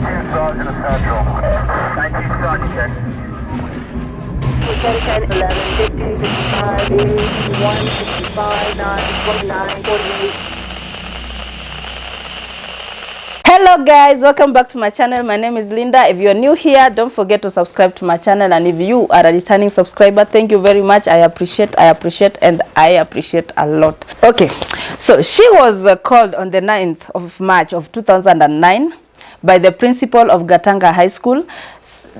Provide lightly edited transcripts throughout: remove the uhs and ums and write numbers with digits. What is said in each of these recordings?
Sergeant Essential. 19 Sergeant. 10, 11, 15, 55, 81, 65, 9, 29, 48. Hello guys, welcome back to my channel. My name is Linda. If you're new here, don't forget to subscribe to my channel, and if you are a returning subscriber, thank you very much. I appreciate a lot. Okay, so she was called on the 9th of March of 2009 by the principal of Gatanga High School.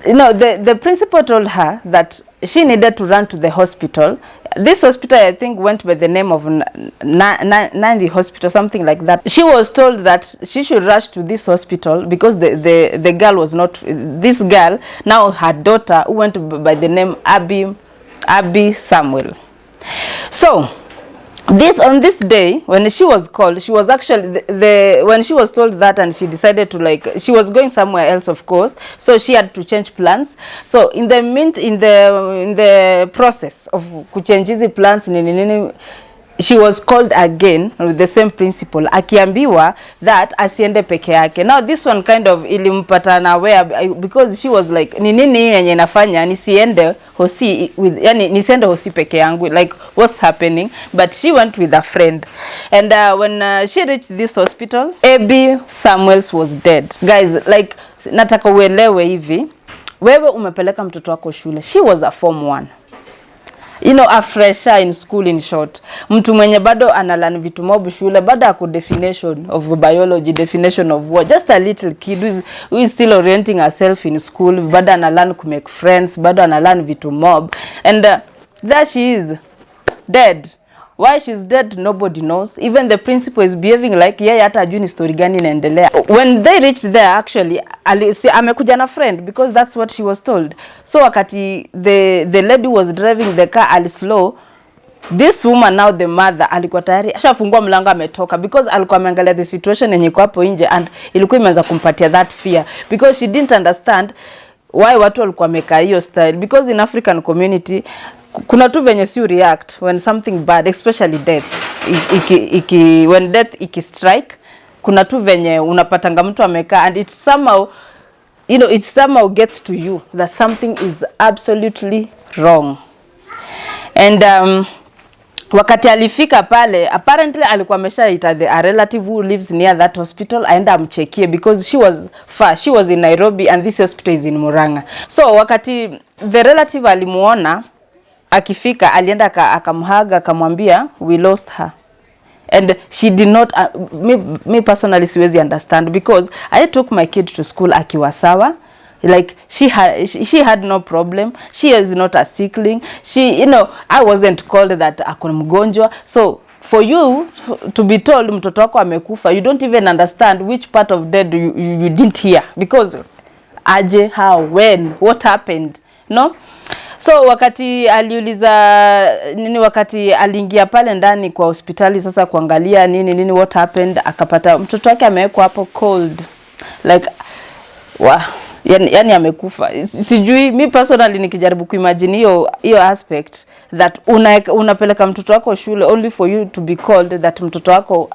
You know, the principal told her that she needed to run to the hospital. This hospital, I think, went by the name of Nandi Hospital, something like that. She was told that she should rush to this hospital because the girl was not, this girl, now her daughter, who went by the name Abbie Samuel. So, on this day when she was called, she was actually when she was told that, and she decided to, like, she was going somewhere else, of course, so she had to change plans. So in the process of kuchange plans, she was called again with the same principal, akiambiwa that asiende peke yake. Now this one kind of ilimpata na where, because she was like, ni nini yenye nafanya nisiende hosi with, yani nisiende hosi peke yangu, like what's happening? But she went with a friend, and when she reached this hospital, Abbie Samuels was dead. Guys, like, nataka uelewe hivi, wewe umepeleka mtoto wako shule. She was a form 1. You know, a fresher in school, in short. Mtu mwenye bado analan vitu mob shule, bado ako definition of biology, definition of what. Just a little kid who is still orienting herself in school, bado analan to make friends, bado analan vitu mob. And there she is, dead. Why she's dead, nobody knows. Even the principal is behaving like, yeah, hata ajui ni story gani inaendelea. When they reached there, actually, amekuja na friend, because that's what she was told. So wakati the lady was driving the car ali slow, this woman, now the mother, alikuwa tayari ashafungua mlango ametoka, because alikuwa ameangalia the situation yenye iko hapo nje, and ilikuwa imeanza kumpatia that fear, because she didn't understand why watu walikuwa wamekaa hiyo style. Because in African community, kuna tu venye si react when something bad, especially death, when death strike, kuna tu venye unapatanga mtu amekaa, and it somehow, you know, it somehow gets to you that something is absolutely wrong. And wakati alifika pale, apparently alikuwa ameshaita a relative who lives near that hospital aenda amchekie, because she was far. She was in Nairobi and this hospital is in Morah. So wakati the relative alimuona akifika, alienda akamhaga, akamwambia we lost her. And she did not, me personally siwezi understand, because I took my kid to school akiwa sawa. Like, she had no problem. She is not a sickling. She, you know, I wasn't called that akona mgonjwa. So for you to be told mtoto wako amekufa, you don't even understand which part of dead you didn't hear, because aje, how, when, what happened, no? So wakati wakati aliingia pale ndani kwa hospitali sasa kuangalia nini what happened, akapata mtoto wake amewekwa hapo cold, like, yani amekufa. Sijui, mi personally nikijaribu kuimagine hiyo aspect that unapeleka mtoto wako shule only for you to be called that mtoto wako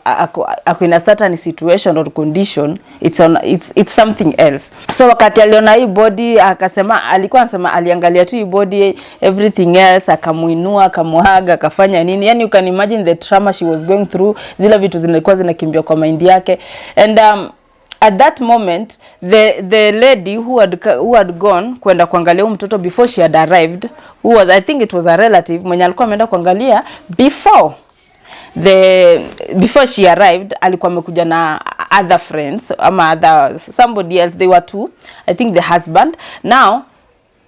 ako in a certain situation or condition, it's something else. So wakati aliona hii body, alikuwa anasema aliangalia tu hii body, everything else, akamuinua, akamuhaga, akafanya nini. Yani you can imagine the trauma she was going through, zile vitu zilikuwa zinakimbia kwa mind yake. And at that moment, the lady who had gone kwenda kuangalia mtoto before she had arrived, who was, I think it was a relative, mwenye alikuwa ameenda kuangalia before she arrived, alikuwa amekuja na other friends, ama somebody else. They were two, I think the husband. Now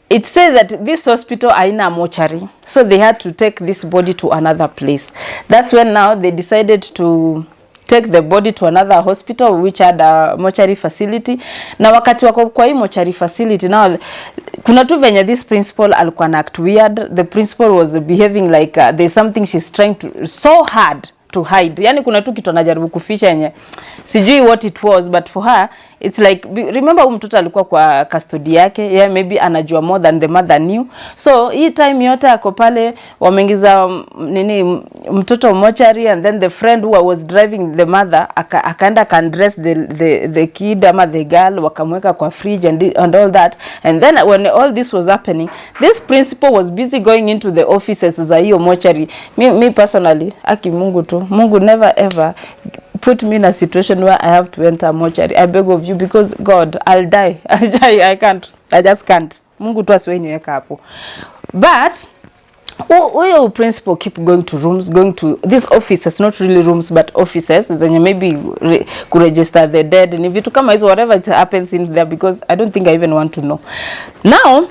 it says that this hospital haina mortuary, so they had to take this body to another place. That's when now they decided to take the body to another hospital which had a mortuary facility. Na wakati wako kwa hii mortuary facility, now kuna tu venye this principal alikuwa na act weird. The principal was behaving like there's something she's trying to so hard to hide. Yani kuna tu kitu anajaribu kuficha yenye sijui what it was, but for her it's like, remember mtoto alikuwa kwa custody yake, yeah, maybe anajua more than the mother knew. So hii time yote ako pale, wameingiza nini mtoto mortuary, and then the friend who was driving the mother akaenda can dress the kid ama the girl, wakamweka kwa fridge and all that. And then when all this was happening, this principal was busy going into the offices za hiyo mortuary. Me personally, aki Mungu tu, Mungu never ever put me in a situation where I have to enter mortuary. I beg of you, because God, I'll die. I can't. I just can't. Mungu tu asiwe niweka hapo. But huyo principal keep going to rooms, going to these offices, not really rooms but offices zenye maybe kuregister the dead, ni vitu kama hizo, whatever it happens in there, because I don't think I even want to know. Now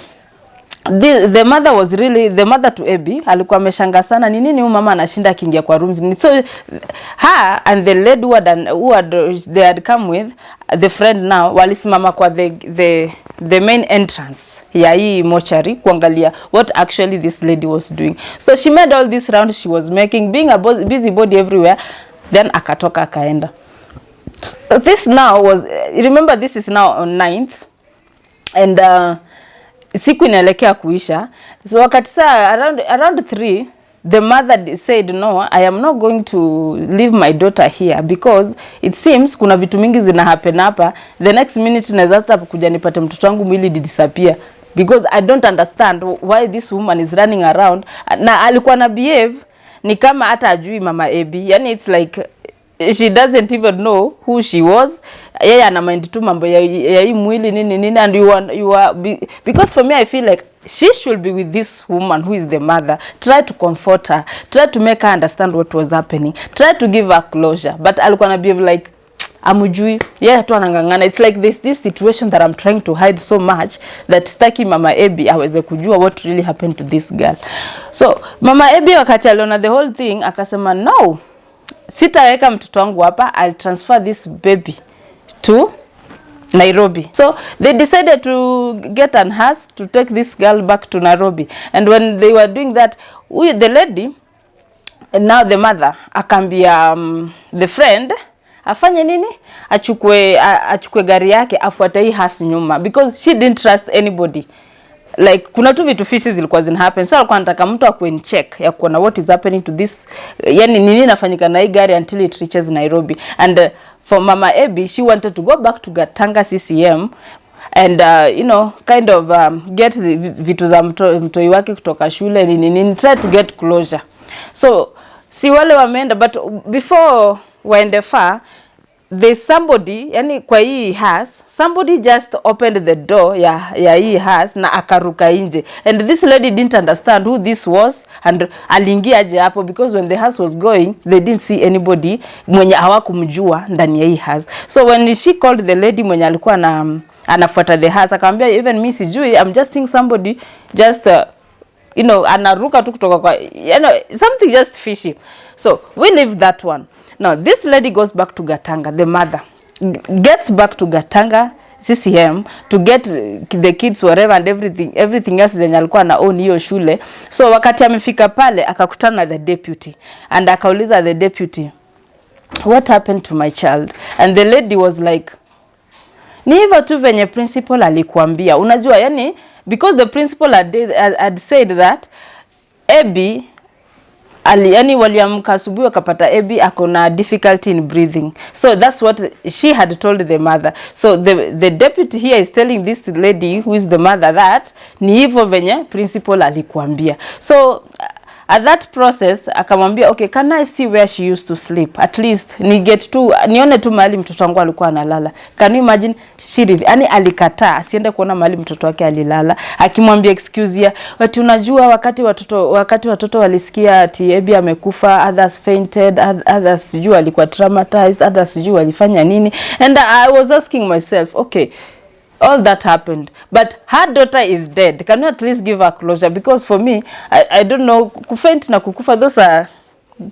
the mother was really, the mother to Abbie alikuwa ameshanga sana, ni nini huyu mama anashinda akiingia kwa rooms. So her and the lady they had come with the friend, now walisimama kwa the main entrance ya hii mortuary kuangalia what actually this lady was doing. So she made all this round she was making, being a busybody everywhere, then akatoka akaenda. This now was, remember this is now on 9th, and siku inaelekea kuisha. So wakati saa around 3, the mother said, no, I am not going to leave my daughter here, because it seems kuna vitu mingi zina happen hapa. The next minute naweza hata kuja nipate mtoto wangu mwili disappear, because I don't understand why this woman is running around. Na alikuwa na behave ni kama hata ajui mama Abbie, yani it's like she doesn't even know who she was. Yeye ana mind tu mambo ya hii mwili nini, and you are because for me I feel like she should be with this woman who is the mother, try to comfort her, try to make her understand what was happening, try to give her closure. But alikuwa na behave like amujui, yeah, tu anangangana. It's like this situation that I'm trying to hide so much that staki mama Abbie aweze kujua what really happened to this girl. So mama Abbie wakati aliona the whole thing akasema, no, sitaweka mtoto wangu hapa, I'll transfer this baby to Nairobi. So they decided to get an hearse to take this girl back to Nairobi. And when they were doing that, the lady, and now the mother, akambia the friend afanye nini, achukue gari yake afuate hii hearse nyuma, because she didn't trust anybody. Like kuna tu vitu fishes zilikuwa zina happen, so alikuwa anataka mtu akue check ya kuona what is happening to this, yani nini inafanyika na hii gari until it reaches Nairobi. And for mama Abbie, she wanted to go back to Gatanga CCM and you know, kind of get the vitu za mtoi wake kutoka shule nini, try to get closure. So si wale wameenda, but before waende far, there's somebody, yani kwa hii house, somebody just opened the door ya hii house na akaruka nje. And this lady didn't understand who this was, and aliingia aje hapo, because when the house was going, they didn't see anybody mwenye hawakumjua ndani ya hii house. So when she called the lady mwenye alikuwa anafuata the house, akamwambia, even me sijui, I'm just seeing somebody just you know, anaruka tu kutoka kwa, you know, something just fishy. So we leave that one. Now this lady goes back to Gatanga, the mother gets back to Gatanga CCM to get the kids whatever and everything else zenye alikuwa na own hiyo shule. So wakati amefika pale akakutana na the deputy, and akauliza the deputy, what happened to my child? And the lady was like, ni hivyo tu venye principal alikuambia. Unajua yani, because the principal had said that Abbie yani waliamka asubuhi wakapata Abbie akona difficulty in breathing. So that's what she had told the mother. So the deputy here is telling this lady who is the mother that ni hivyo venye principal alikuambia. So at that process akamwambia, okay, can I see where she used to sleep? At least nione tu mahali mtoto wangu alikuwa analala. Can you imagine? Yani alikataa asiende kuona mahali mtoto wake alilala, akimwambia excuse ya, watu unajua wakati watoto walisikia ati Abbie amekufa, others fainted, others sijui walikuwa traumatized, others sijui walifanya nini. And I was asking myself, okay, all that happened, but her daughter is dead. Can you at least give her closure? Because for me, I don't know, kufaint na kukufa, those are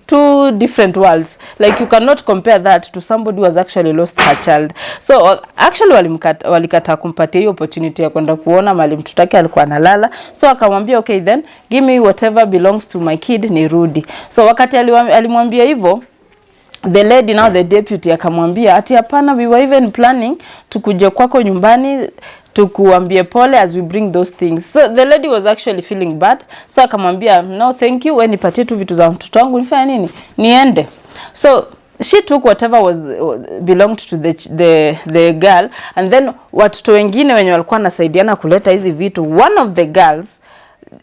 two different worlds. Like you cannot compare that to somebody who has actually lost her child. So actually walikata kumpatia hiyo opportunity ya kwenda kuona mahali mtoto wake alikuwa analala. So akamwambia, okay then give me whatever belongs to my kid nirudi. So wakati alimwambia hivyo, the lady, now the deputy, akamwambia ati hapana, we were even planning tukuje kwako nyumbani tukuambie pole as we bring those things. So the lady was actually feeling bad, so akamwambia no thank you, wewe nipatie tu vitu za mtoto wangu nifanye nini, niende. So she took whatever was belonged to the girl, and then watoto wengine wenye walikuwa nasaidiana kuleta hizi vitu, one of the girls,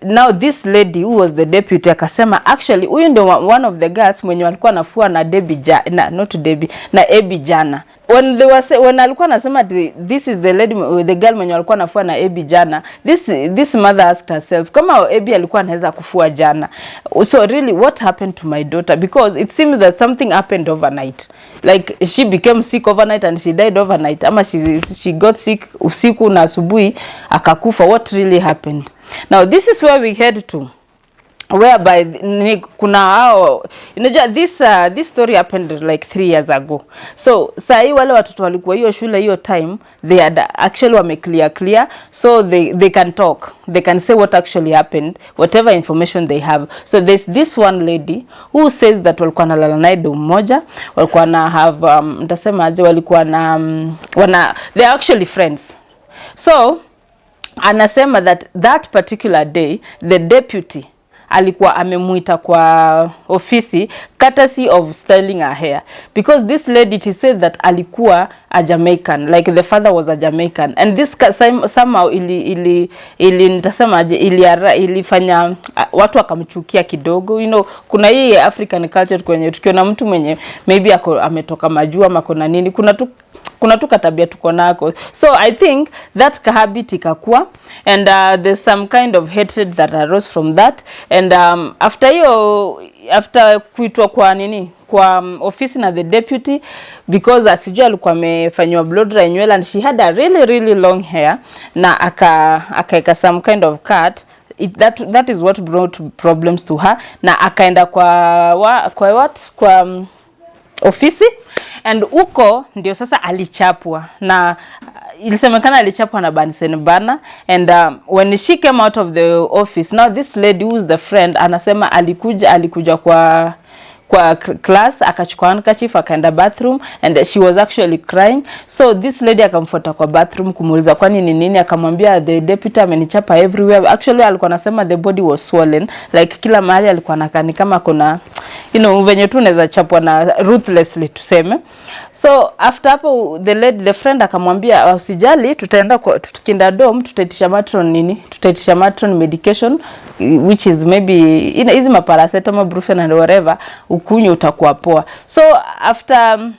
now this lady who was the deputy akasema actually huyu ndio one of the girls mwenye walikuwa nafua na Abbie jana. When alikuwa anasema this is the lady, the girl mwenye walikuwa nafua na Abbie jana, this mother asked herself kama Abbie alikuwa anaweza kufua jana. So really what happened to my daughter, because it seems that something happened overnight, like she became sick overnight and she died overnight, ama she got sick usiku na asubuhi akakufa. What really happened? Now this is where we head to, whereby kuna hao, unajua this story happened like 3 years ago. So sai wale watoto walikuwa hiyo shule hiyo time, they had actually wame clear, so they can talk, they can say what actually happened, whatever information they have. So there's this one lady who says that walikuwa na lala naye dom moja, walikuwa na have nitasema aje, walikuwa na they are actually friends. So anasema that particular day the deputy alikuwa amemuita kwa ofisi courtesy of styling her hair, because this lady, she said that alikuwa a Jamaican, like the father was a Jamaican, and this somehow ilifanya watu akamchukia kidogo. You know, kuna hii African culture kwenye tukiona mtu mwenye maybe ametoka majua ama kuna nini, kuna tu katabia tuko nako. So I think that habit ikakua, and there's some kind of hatred that arose from that, and after kuitwa kwa nini kwa office na the deputy, because asijua alikuwa amefanywa blow dry nywele and she had a really long hair, na akaeka some kind of cut. That is what brought problems to her, na akaenda kwa ofisi, and uko ndio sasa alichapwa, na ilisemekana alichapwa na Bunsen burner. And when she came out of the office, now this lady who's the friend anasema alikuja kwa class, akachukua handkerchief akaenda bathroom, and she was actually crying. So this lady akamfuata kwa bathroom kumuuliza kwani ni nini, akamwambia the deputy amenichapa everywhere. Actually alikuwa anasema the body was swollen, like kila mahali alikuwa anakani kama kuna, you know, venye tu unaweza chapwa na ruthlessly tuseme. So after hapo the friend akamwambia usijali, tutaenda tukienda dom tutaitisha matron medication, which is maybe hizi paracetamol, brufen and whatever, ukunywe utakuwa poa. So after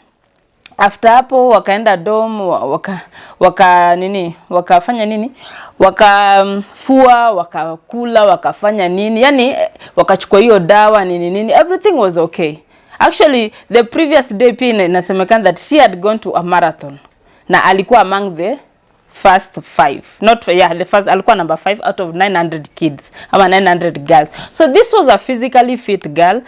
hapo wakaenda dom, wakafanya nini, wakafua, wakakula, wakafanya nini, yani wakachukua hiyo dawa nini, everything was okay. Actually the previous day pia inasemekana that she had gone to a marathon, na alikuwa among the first 5, the first, alikuwa number 5 out of 900 kids ama 900 girls. So this was a physically fit girl,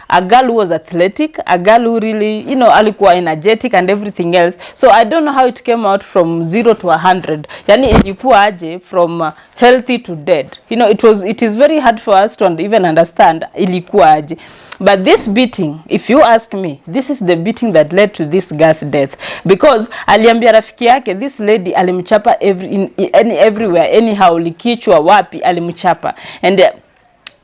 a girl who was athletic, a girl who really, you know, alikuwa energetic and everything else. So I don't know how it came out from 0 to 100. Yani ilikuwa aje from healthy to dead. You know, it is very hard for us to even understand ilikuwa aje. But this beating, if you ask me, this is the beating that led to this girl's death. Because aliambia rafiki yake, this lady alimchapa everywhere, anyhow, likichwa wapi, alimchapa. And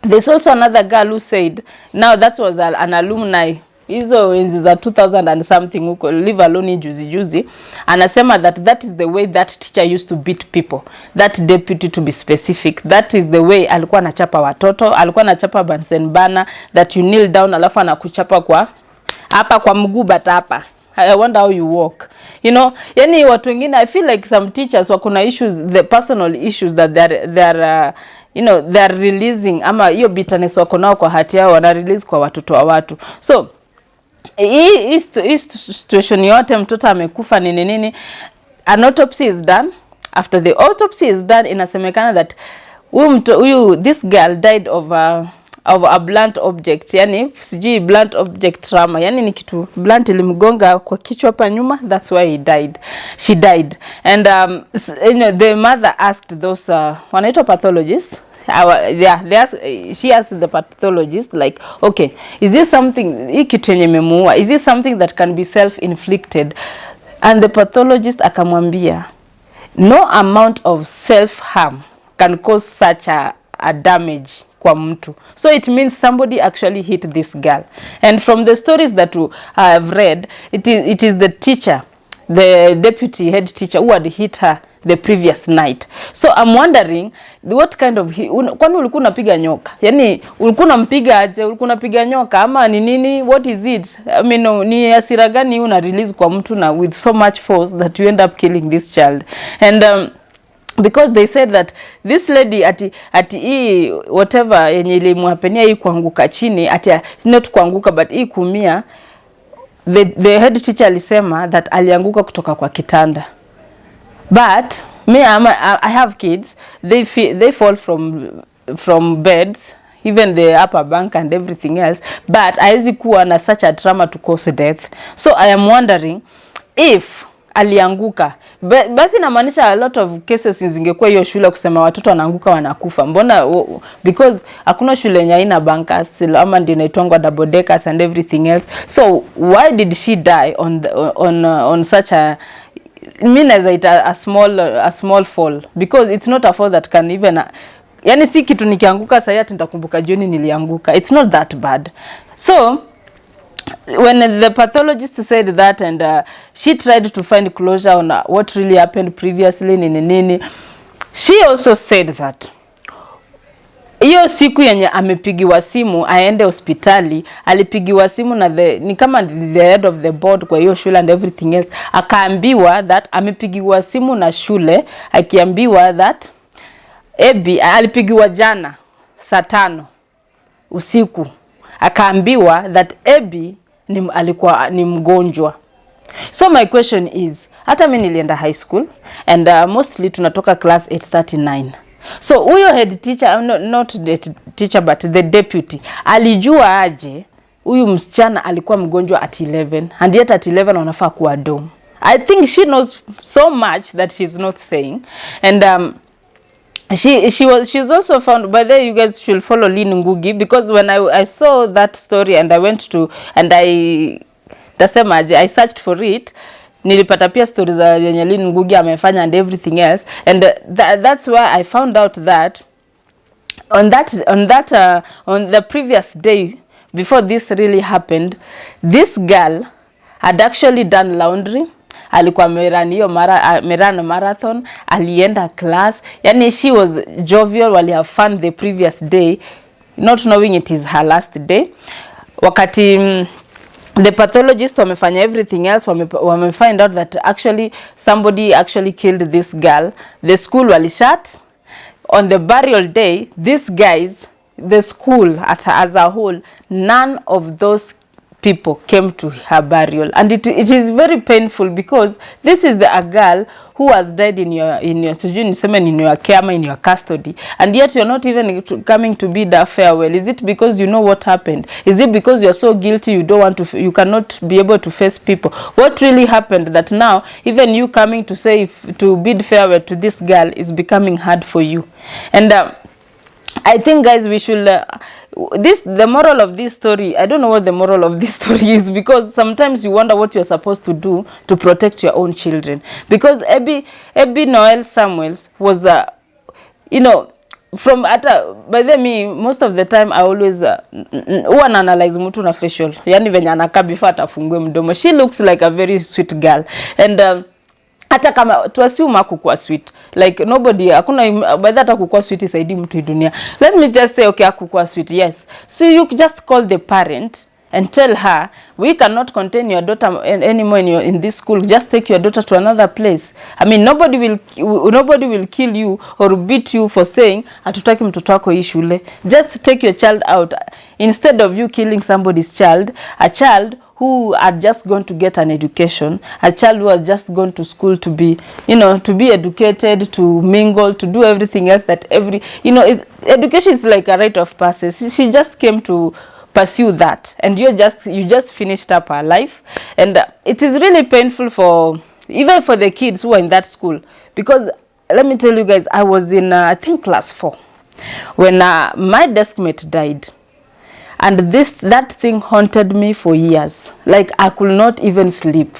there's also another girl who said, now that was an alumni, hizo enzi za 2000 and something huko, live alone juzi, anasema that is the way that teacher used to beat people, that deputy to be specific, that is the way alikuwa anachapa watoto, alikuwa anachapa Bunsen burner, that you kneel down alafu anakuchapa kwa mguu, but hapa I wonder how you walk, you know. Yani watu wengine, I feel like some teachers wakuna issues, the personal issues that they're you know, they're releasing, ama hiyo bitterness wako nao kwa hati yao wana release kwa watoto wa watu. So hii situation yote, mtoto amekufa nini, an autopsy is done. After the autopsy is done, inasemekana that this girl died of a blunt object, yani sijui blunt object trauma, yani ni kitu blunt ilimgonga kwa kichwa hapa nyuma, that's why she died. And you know, the mother asked those wanaitwa pathologists, she asked the pathologist like, okay, is this something hii kitu yenye imemuua, is this something that can be self inflicted? And the pathologist akamwambia no amount of self harm can cause such a damage kwa mtu. So it means somebody actually hit this girl. And from the stories that I have read, it is the teacher, the deputy head teacher, who had hit her the previous night. So I'm wondering what kind of kwani ulikuwa unapiga nyoka? Yani ulikuwa unampiga aje? Ulikuwa unapiga nyoka ama ni nini? What is it? I mean, ni hasira gani una release kwa mtu na with so much force that you end up killing this child? And because they said that this lady ati hii whatever yenye ilimhapenia hii kuanguka chini, ati not kuanguka but hii kumia, the head teacher alisema that alianguka kutoka kwa kitanda. But me, I have kids, they fall from beds, even the upper bunk and everything else, but haiwezi kuwa na such a trauma to cause death. So I am wondering if alianguka, basi inamaanisha a lot of cases zingekuwa hiyo shule kusema watoto wanaanguka wanakufa. Mbona because hakuna shule yenye haina bunkers ama ndio inaitwa double deckers and everything else. So why did she die on such a as a small fall? Because it's not a fall that can even yani si kitu nikianguka sasa ati nitakumbuka jioni nilianguka. It's not that bad. So when the pathologist said that, and she tried to find closure on what really happened previously nini, she also said that hiyo siku yenye amepigiwa simu aende hospitali, alipigiwa simu na ni kama the head of the board kwa hiyo shule and everything else, akaambiwa that amepigiwa simu na shule akiambiwa that Abbie alipigiwa jana saa 5 usiku, akaambiwa that Abbie alikuwa ni mgonjwa. So my question is, hata mimi nilienda high school and mostly tunatoka class 839. So huyo head teacher, not the teacher but the deputy, alijua aje huyu msichana alikuwa mgonjwa at 11 and yet at 11 wanafaa kuwa dome? I think she knows so much that she's not saying. And she's also found, by the way, you guys should follow Lynn Ngugi, because when I saw that story and I went to and I searched for it, nilipata pia stories za yenye Lynn Ngugi amefanya and everything else, and that's where I found out that on the previous day before this really happened, this girl had actually done laundry. Alikuwa amerun marathon, alienda class, yani she was jovial, wali have fun the previous day, not knowing it is her last day. Wakati the pathologist wamefanya everything else, wame find out that actually somebody actually killed this girl, the school wali shut. On the burial day, these guys, the school as a whole, none of those people came to her burial, and it is very painful, because this is a girl who has died in your in your care, in your custody, and yet you're not even coming to bid a farewell. Is it because you know what happened? Is it because you're so guilty you don't want to, you cannot be able to face people? What really happened that now even you coming to say to bid farewell to this girl is becoming hard for you? And I think, guys, we should the moral of this story, I don't know what the moral of this story is, because sometimes you wonder what you're supposed to do to protect your own children. Because Abbie Noelle Samuels was from by the me, most of the time I always analyze mtu na facial, yani venye anakaa before atafungue mdomo. She looks like a very sweet girl, and hata kama to assume akukua sweet, like nobody, hakuna by that akukua sweet isaidi mtu dunia. Let me just say, okay, akukua sweet, yes, so you just call the parent and tell her, we cannot contain your daughter anymore in this school, just take your daughter to another place. I mean, nobody will kill you or beat you for saying hatutaki mtoto wako hii shule. Just take your child out, instead of you killing somebody's child, a child who are just going to get an education, a child who has just gone to school to be, to be educated, to mingle, to do everything else that education is like a rite of passage. She just came to pursue that, and you just finished up her life, and it is really painful for even for the kids who are in that school, because let me tell you guys, I was in I think class 4, when my deskmate died, and that thing haunted me for years. Like I could not even sleep,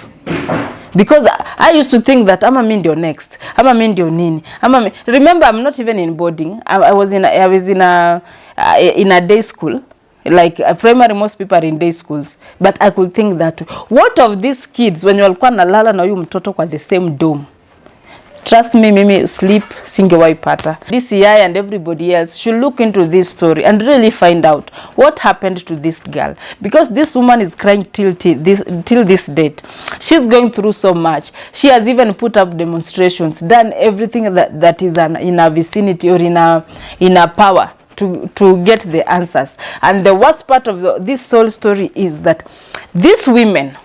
because I used to think that ama mi ndio next, ama mi ndio nini, ama mi. Remember, I'm not even in boarding. I was in a day school. Like primary, most people are in day schools, but I could think that what of these kids when walikuwa nalala na huyu mtoto kwa the same dome. Trust me, mimi sleep singewahi pata. This year and everybody else should look into this story and really find out what happened to this girl, because this woman is crying till this date. She's going through so much. She has even put up demonstrations, done everything that is in her vicinity or in her power to get the answers. And the worst part of this whole story is that these women,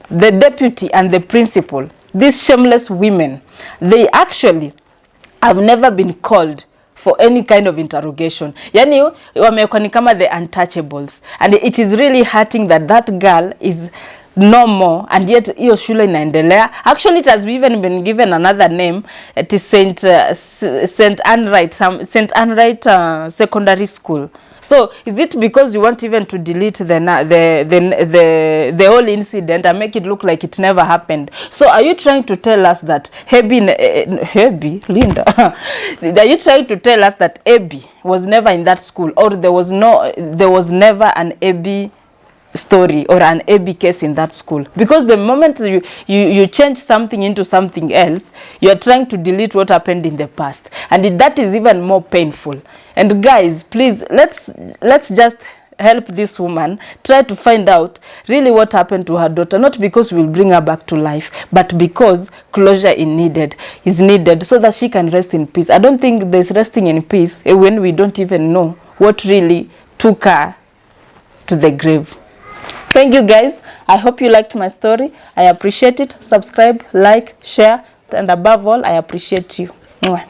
the deputy and the principal, these shameless women, they actually have never been called for any kind of interrogation. Yani wamekuwa ni kama the untouchables, and it is really hurting that girl is no more, and yet hiyo shule inaendelea. Actually, it has even been given another name. It is St. Anne Wright Secondary School. So is it because you want even to delete the whole incident and make it look like it never happened? So are you trying to tell us that Abbie, Linda, are you trying to tell us that Abbie was never in that school, or there was never an Abbie story or an Abbie case in that school? Because the moment you change something into something else, you are trying to delete what happened in the past, and that is even more painful. And guys, please, let's just help this woman try to find out really what happened to her daughter, not because we'll bring her back to life, but because closure is needed so that she can rest in peace. I don't think there's resting in peace when we don't even know what really took her to the grave. Thank you guys. I hope you liked my story. I appreciate it. Subscribe, like, share, and above all, I appreciate you. Mwah.